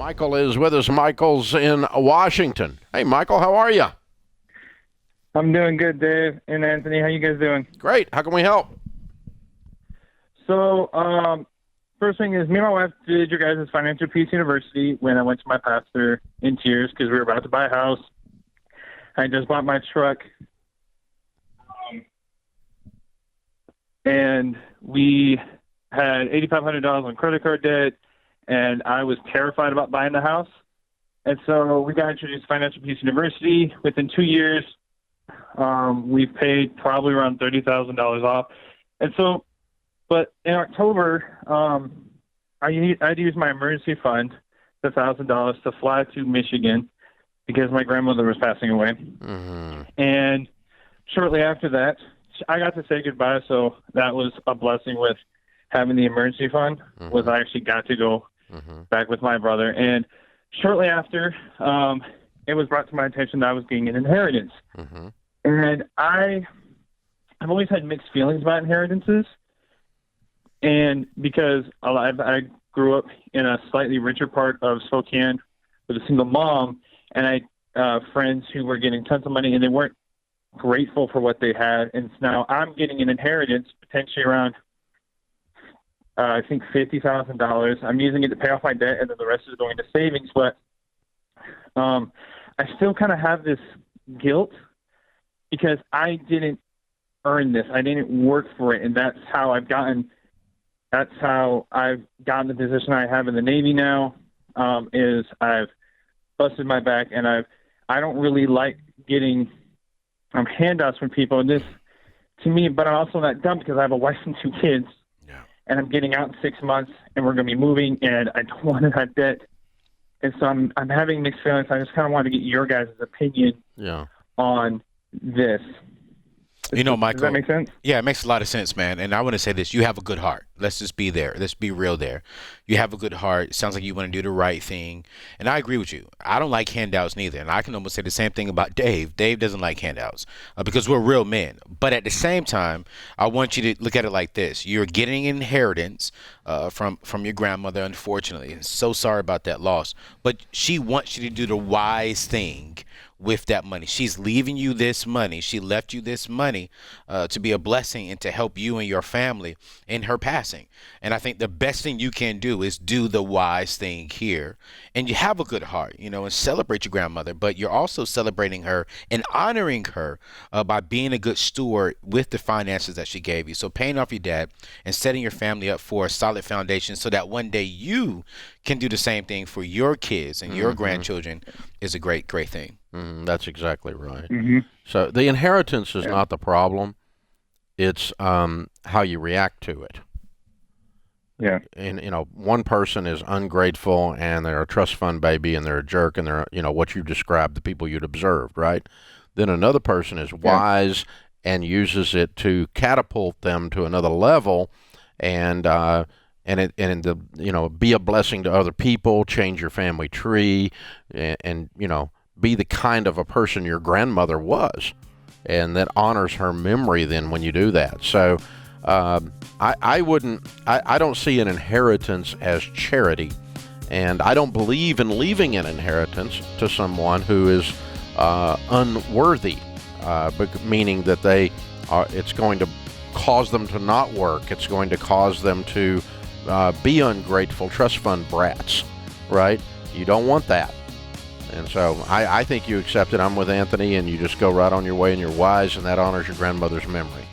Michael is with us. Michael's in Washington. Hey, Michael, how are you? I'm doing good, Dave and Anthony. How you guys doing? Great. How can we help? So, first thing is, me and my wife did your guys' Financial Peace University when I went to my pastor in tears because we were about to buy a house. I just bought my truck, and we had $8,500 on credit card debt, and I was terrified about buying the house. And so we got introduced to Financial Peace University. Within 2 years, we've paid probably around $30,000 off. And so, but in October, I'd use my emergency fund, the $1,000, to fly to Michigan because my grandmother was passing away. Mm-hmm. And shortly after that, I got to say goodbye. So that was a blessing with having the emergency fund. Mm-hmm. Was I actually got to go back with my brother. And shortly after, it was brought to my attention that I was getting an inheritance. Mm-hmm. And I've always had mixed feelings about inheritances. And because I grew up in a slightly richer part of Spokane with a single mom, and I friends who were getting tons of money, and they weren't grateful for what they had. And now I'm getting an inheritance, potentially around, I think, $50,000. I'm using it to pay off my debt, and then the rest is going to savings. But I still kind of have this guilt because I didn't earn this. I didn't work for it, and that's how I've gotten the position I have in the Navy now, is I've busted my back, and I don't really like getting handouts from people. And this, to me, but I'm also not dumb because I have a wife and 2 kids, and I'm getting out in 6 months, and we're going to be moving, and I don't want to have debt. And so I'm having mixed feelings. I just kind of wanted to get your guys' opinion on this. You know, Michael. Does that make sense? Yeah, it makes a lot of sense, man. And I want to say this: you have a good heart. Let's just be there. Let's be real there. You have a good heart. It sounds like you want to do the right thing. And I agree with you. I don't like handouts neither. And I can almost say the same thing about Dave. Dave doesn't like handouts because we're real men. But at the same time, I want you to look at it like this: you're getting inheritance from your grandmother, unfortunately. And so sorry about that loss. But she wants you to do the wise thing with that money. She's leaving you this money. She left you this money to be a blessing and to help you and your family in her passing. And I think the best thing you can do is do the wise thing here. And you have a good heart, and celebrate your grandmother, but you're also celebrating her and honoring her by being a good steward with the finances that she gave you. So paying off your debt and setting your family up for a solid foundation so that one day you can do the same thing for your kids and your grandchildren is a great, great thing. That's exactly right. Mm-hmm. So the inheritance is not the problem. It's how you react to it. Yeah. And, one person is ungrateful and they're a trust fund baby and they're a jerk and they're, what you described, the people you'd observed, right? Then another person is wise and uses it to catapult them to another level and be a blessing to other people, change your family tree and be the kind of a person your grandmother was, and that honors her memory then when you do that. So I don't see an inheritance as charity, and I don't believe in leaving an inheritance to someone who is unworthy, meaning that it's going to cause them to not work. It's going to cause them to be ungrateful trust fund brats, right? You don't want that. And so I think you accept it. I'm with Anthony, and you just go right on your way, and you're wise, and that honors your grandmother's memory.